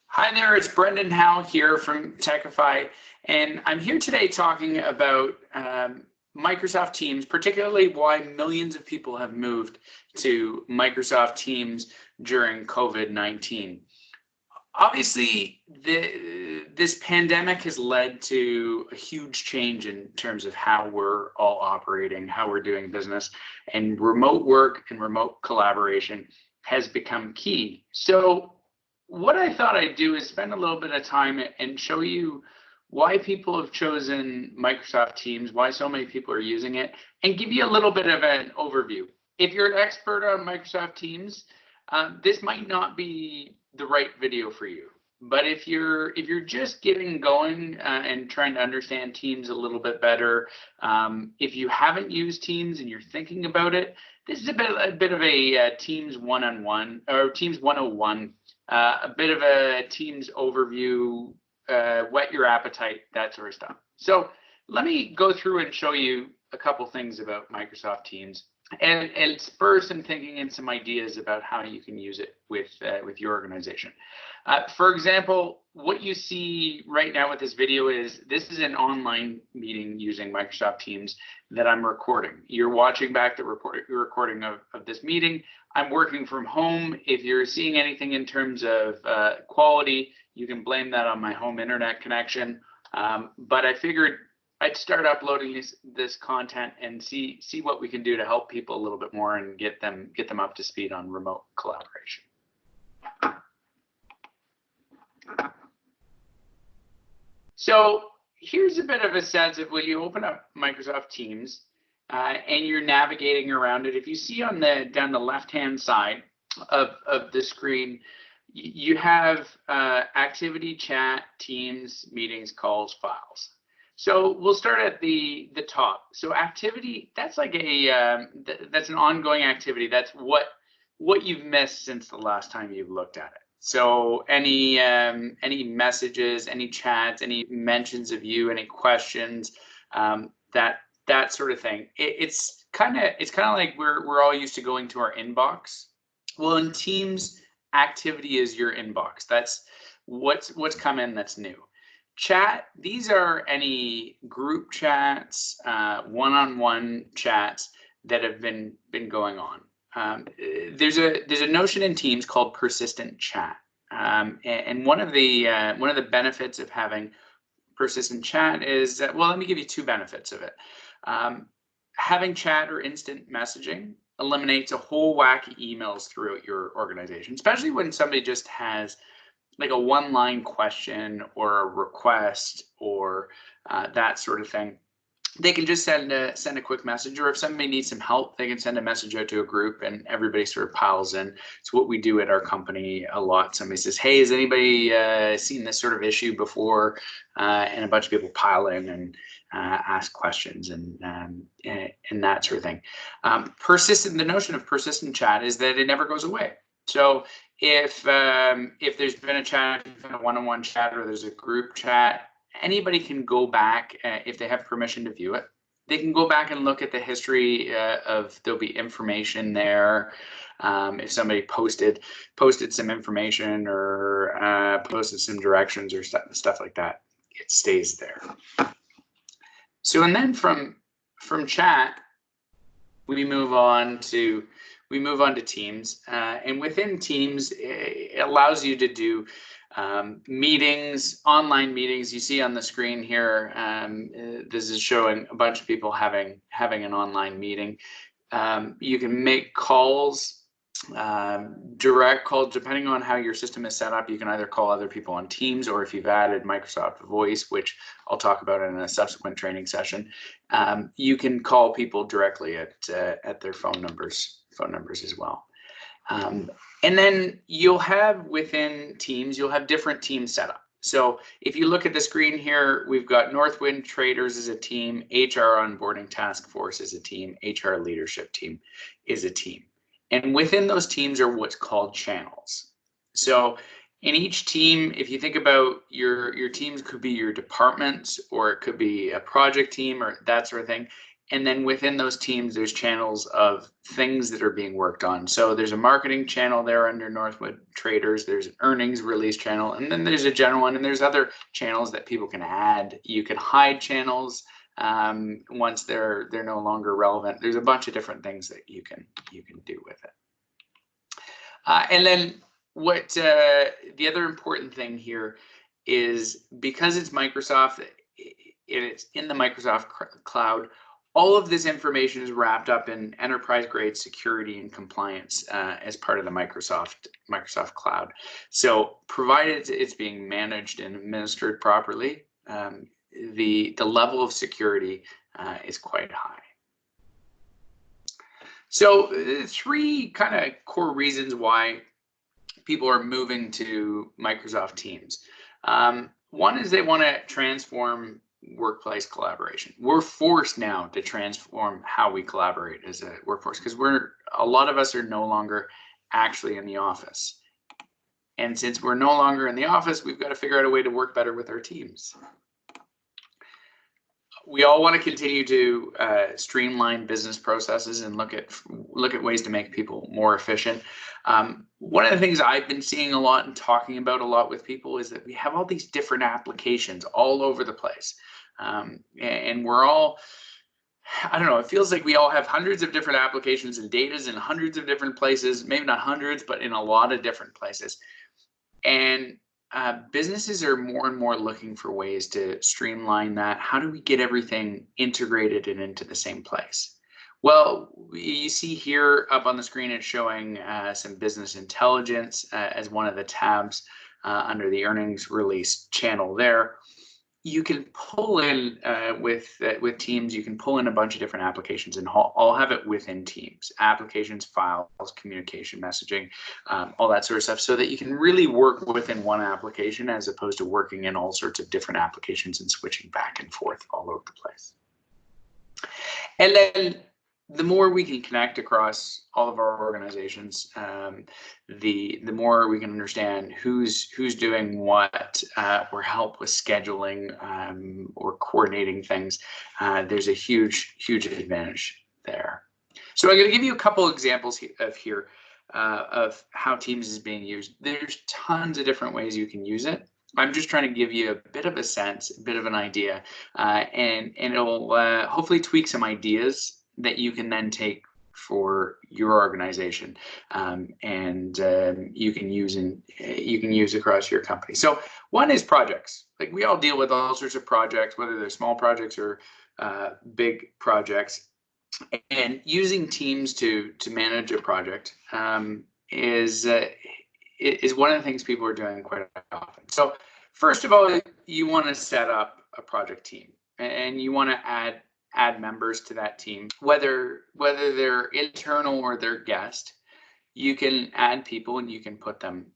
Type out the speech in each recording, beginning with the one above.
Hi there, it's Brendan Howe here from Techify, and I'm here today talking about Microsoft Teams, particularly why millions of people have moved to Microsoft Teams during COVID-19. Obviously, this pandemic has led to a huge change in terms of how we're all operating, how we're doing business, and remote work and remote collaboration has become key. So what I thought I'd do is spend a little bit of time and show you why people have chosen Microsoft Teams, why so many people are using it, and give you a little bit of an overview. If you're an expert on Microsoft Teams, this might not be the right video for you. But if you're just getting going and trying to understand Teams a little bit better, if you haven't used Teams and you're thinking about it, this is a bit of a Teams one-on-one or Teams 101. A bit of a Teams overview, whet your appetite, that sort of stuff. So let me go through and show you a couple things about Microsoft Teams and spur some thinking and some ideas about how you can use it with your organization. For example, what you see right now with this video is this is an online meeting using Microsoft Teams that I'm recording. You're watching back the recording of this meeting. I'm working from home. If you're seeing anything in terms of quality, you can blame that on my home internet connection. But I figured I'd start uploading this content and see what we can do to help people a little bit more and get them up to speed on remote collaboration. So here's a bit of a sense of when you open up Microsoft Teams and you're navigating around it. If you see on down the left-hand side of the screen, you have activity, chat, Teams, meetings, calls, files. So we'll start at the top. So activity, that's like that's an ongoing activity. That's what you've missed since the last time you've looked at it. So any messages, any chats, any mentions of you, any questions, that sort of thing. It's kind of like we're all used to going to our inbox. Well, in Teams, activity is your inbox. That's what's come in that's new. Chat, these are any group chats, one-on-one chats that have been going on. There's a notion in Teams called persistent chat, and one of the benefits of having persistent chat is that, well, let me give you two benefits of it. Having chat or instant messaging eliminates a whole whack of emails throughout your organization, especially when somebody just has like a one-line question or a request or that sort of thing. They can just send a quick message, or if somebody needs some help, they can send a message out to a group and everybody sort of piles in. It's what we do at our company a lot. Somebody says, hey, has anybody seen this sort of issue before? And a bunch of people pile in and ask questions and that sort of thing. The notion of persistent chat is that it never goes away. So if there's been a chat, a one-on-one chat, or there's a group chat, anybody can go back if they have permission to view it. They can go back and look at the history of, there'll be information there. If somebody posted some information or posted some directions or stuff like that, it stays there. So, and then from chat, we move on to Teams, and within Teams, it allows you to do meetings, online meetings. You see on the screen here, this is showing a bunch of people having an online meeting. You can make calls, direct calls, depending on how your system is set up. You can either call other people on Teams, or if you've added Microsoft Voice, which I'll talk about in a subsequent training session, you can call people directly at their phone numbers as well. And then you'll have within Teams, you'll have different team setup. So if you look at the screen here, we've got Northwind Traders as a team, HR Onboarding Task Force as a team, HR Leadership Team is a team. And within those teams are what's called channels. So in each team, if you think about your teams, could be your departments, or it could be a project team or that sort of thing. And then within those teams, there's channels of things that are being worked on. So there's a marketing channel there under Northwood Traders. There's an earnings release channel, and then there's a general one, and there's other channels that people can add. You can hide channels once they're no longer relevant. There's a bunch of different things that you can do with it. And then what the other important thing here is, because it's Microsoft, it's in the Microsoft cloud, all of this information is wrapped up in enterprise-grade security and compliance as part of the Microsoft cloud. So provided it's being managed and administered properly, the level of security is quite high. So three kind of core reasons why people are moving to Microsoft Teams. One is they want to transform workplace collaboration. We're forced now to transform how we collaborate as a workforce, because a lot of us are no longer actually in the office. And since we're no longer in the office, we've got to figure out a way to work better with our teams. We all want to continue to streamline business processes and look at ways to make people more efficient. One of the things I've been seeing a lot and talking about a lot with people is that we have all these different applications all over the place. And we're all, I don't know, it feels like we all have hundreds of different applications and data's in hundreds of different places, maybe not hundreds, but in a lot of different places. And businesses are more and more looking for ways to streamline that. How do we get everything integrated and into the same place? Well, you see here up on the screen, it's showing some business intelligence as one of the tabs under the earnings release channel there. You can pull in with Teams, you can pull in a bunch of different applications and all have it within Teams, applications, files, communication, messaging, all that sort of stuff, so that you can really work within one application as opposed to working in all sorts of different applications and switching back and forth all over the place. And then the more we can connect across all of our organizations, the more we can understand who's doing what, or help with scheduling or coordinating things. There's a huge advantage there. So I'm going to give you a couple examples here of how Teams is being used. There's tons of different ways you can use it. I'm just trying to give you a bit of a sense, a bit of an idea, and it'll hopefully tweak some ideas that you can then take for your organization, and you can use across your company. So one is projects. Like, we all deal with all sorts of projects, whether they're small projects or big projects, and using Teams to manage a project is one of the things people are doing quite often. So first of all, you want to set up a project team, and you want to add members to that team, whether they're internal or they're guest. You can add people and you can put them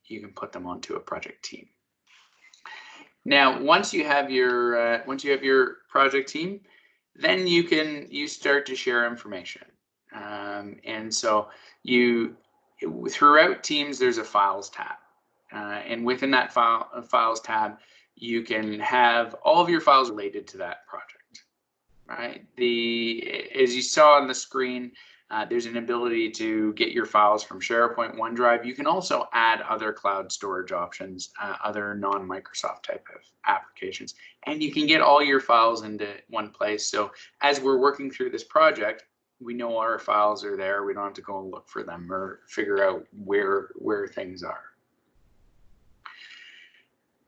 onto a project team. Now, once you have your project team, then you start to share information, and so throughout Teams there's a files tab, and within that files tab you can have all of your files related to that project. Right. As you saw on the screen, there's an ability to get your files from SharePoint, OneDrive. You can also add other cloud storage options, other non-Microsoft type of applications, and you can get all your files into one place. So as we're working through this project, we know our files are there. We don't have to go and look for them or figure out where things are.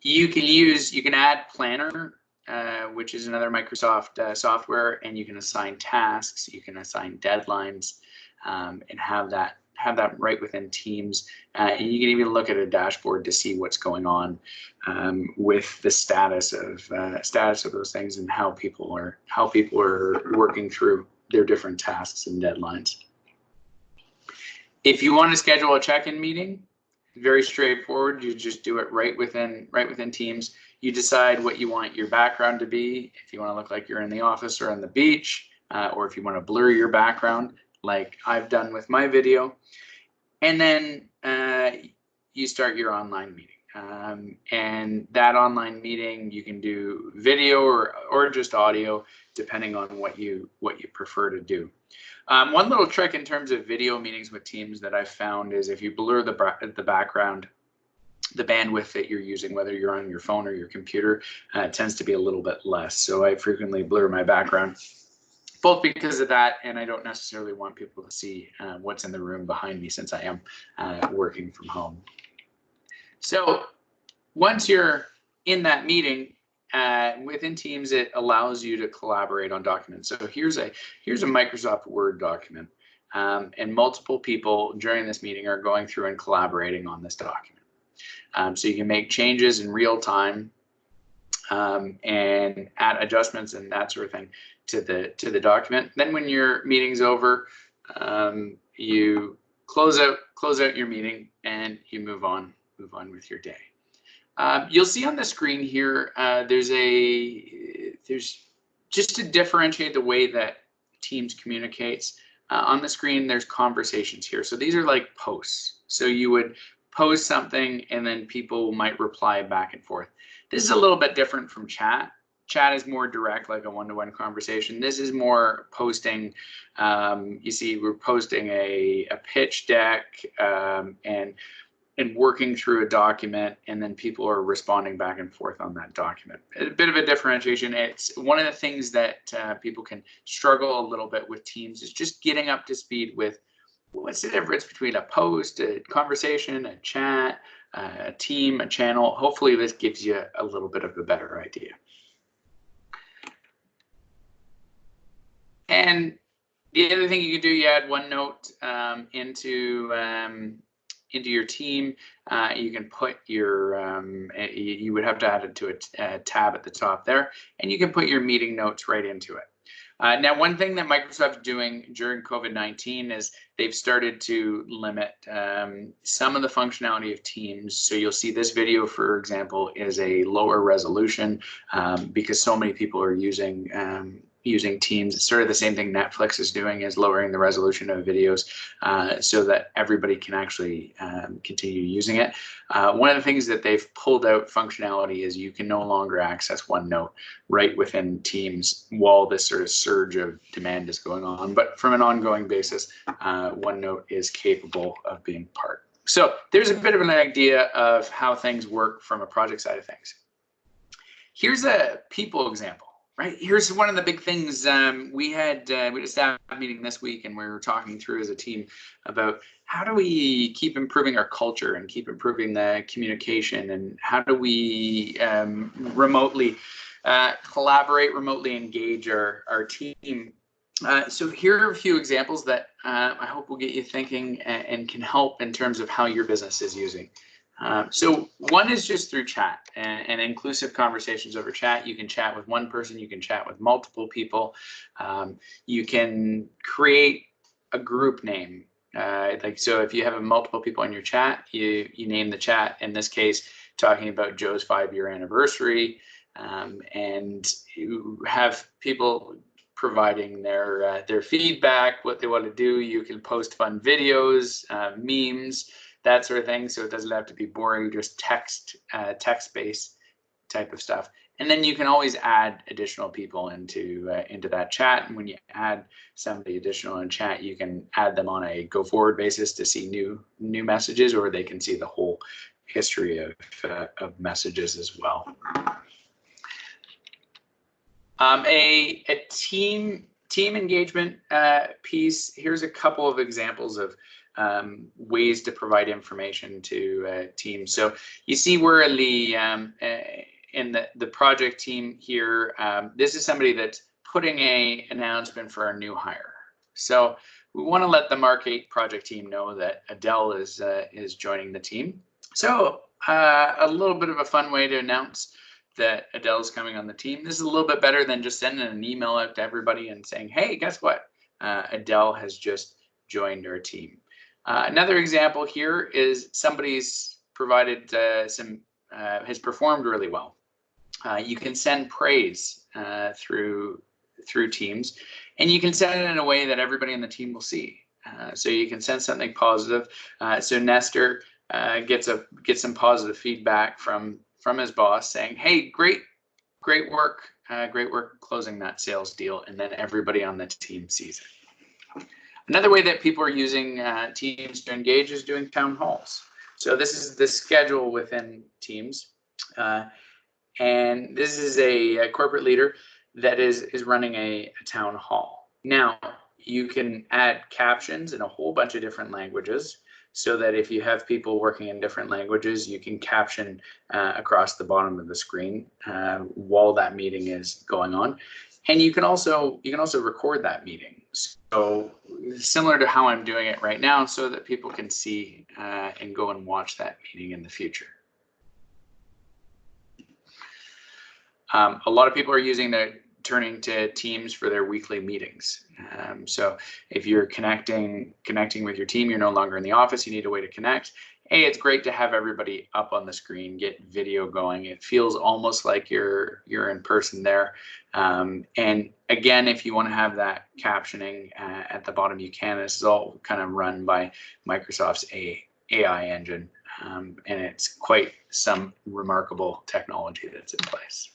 You can add Planner, which is another Microsoft software, and you can assign tasks, you can assign deadlines, and have that right within Teams. And you can even look at a dashboard to see what's going on with the status of those things and how people are working through their different tasks and deadlines. If you want to schedule a check-in meeting, very straightforward. You just do it right within Teams. You decide what you want your background to be, if you want to look like you're in the office or on the beach, or if you want to blur your background like I've done with my video. And then you start your online meeting. and that online meeting, you can do video or just audio, depending on what you prefer to do. One little trick in terms of video meetings with Teams that I've found is if you blur the background, the bandwidth that you're using, whether you're on your phone or your computer, tends to be a little bit less. So I frequently blur my background, both because of that, and I don't necessarily want people to see what's in the room behind me, since I am working from home. So once you're in that meeting, within Teams, it allows you to collaborate on documents. So here's a Microsoft Word document, and multiple people during this meeting are going through and collaborating on this document. So you can make changes in real time and add adjustments and that sort of thing to the document. Then when your meeting's over, you close out your meeting and you move on with your day. You'll see on the screen here, there's just to differentiate the way that Teams communicates. On the screen, there's conversations here. So these are like posts. So you would post something and then people might reply back and forth. This is a little bit different from chat. Chat is more direct, like a one-to-one conversation. This is more posting. You see, we're posting a pitch deck and working through a document, and then people are responding back and forth on that document. A bit of a differentiation. It's one of the things that people can struggle a little bit with Teams is just getting up to speed with what's the difference between a post, a conversation, a chat, a team, a channel. Hopefully this gives you a little bit of a better idea. And the other thing you can do, you add OneNote into your team. You can put your, you would have to add it to a tab at the top there, and you can put your meeting notes right into it. Now, one thing that Microsoft's doing during COVID-19 is they've started to limit some of the functionality of Teams. So you'll see this video, for example, is a lower resolution because so many people are using Teams. It's sort of the same thing Netflix is doing, is lowering the resolution of videos so that everybody can actually continue using it. One of the things that they've pulled out functionality is you can no longer access OneNote right within Teams while this sort of surge of demand is going on. But from an ongoing basis, OneNote is capable of being part. So there's a bit of an idea of how things work from a project side of things. Here's a people example. Right, here's one of the big things. We had a staff meeting this week, and we were talking through as a team about how do we keep improving our culture and keep improving the communication, and how do we remotely collaborate, remotely engage our team. So here are a few examples that I hope will get you thinking and can help in terms of how your business is using. So one is just through chat and inclusive conversations over chat. You can chat with one person, you can chat with multiple people. You can create a group name. So if you have multiple people in your chat, you name the chat, in this case, talking about Joe's 5-year anniversary, and you have people providing their feedback, what they want to do. You can post fun videos, memes, that sort of thing. So it doesn't have to be boring, just text-based type of stuff. And then you can always add additional people into that chat. And when you add somebody additional in chat, you can add them on a go forward basis to see new messages, or they can see the whole history of messages as well. A team engagement piece. Here's a couple of examples of ways to provide information to teams. So you see we're in the project team here. This is somebody that's putting an announcement for a new hire. So we want to let the Mark 8 project team know that Adele is joining the team. So a little bit of a fun way to announce that Adele's coming on the team. This is a little bit better than just sending an email out to everybody and saying, hey, guess what? Adele has just joined our team. Another example here is somebody's provided has performed really well. You can send praise through Teams, and you can send it in a way that everybody on the team will see. So you can send something positive. So Nestor, gets some positive feedback from his boss saying, "Hey, great work, closing that sales deal," and then everybody on the team sees it. Another way that people are using Teams to engage is doing town halls. So this is the schedule within Teams, and this is a corporate leader that is running a town hall. Now, you can add captions in a whole bunch of different languages, so that if you have people working in different languages, you can caption across the bottom of the screen while that meeting is going on. And you can also record that meeting. So similar to how I'm doing it right now, so that people can see and go and watch that meeting in the future. A lot of people are turning to Teams for their weekly meetings. So if you're connecting with your team, you're no longer in the office, you need a way to connect. Hey, it's great to have everybody up on the screen, get video going. It feels almost like you're in person there. And again, if you want to have that captioning at the bottom, you can. This is all kind of run by Microsoft's AI engine. And it's quite some remarkable technology that's in place.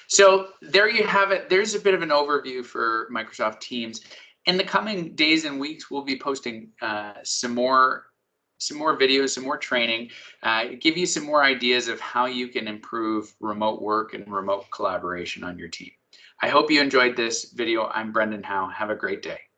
So there you have it. There's a bit of an overview for Microsoft Teams. In the coming days and weeks, we'll be posting some more videos, some more training, give you some more ideas of how you can improve remote work and remote collaboration on your team. I hope you enjoyed this video. I'm Brendan Howe. Have a great day.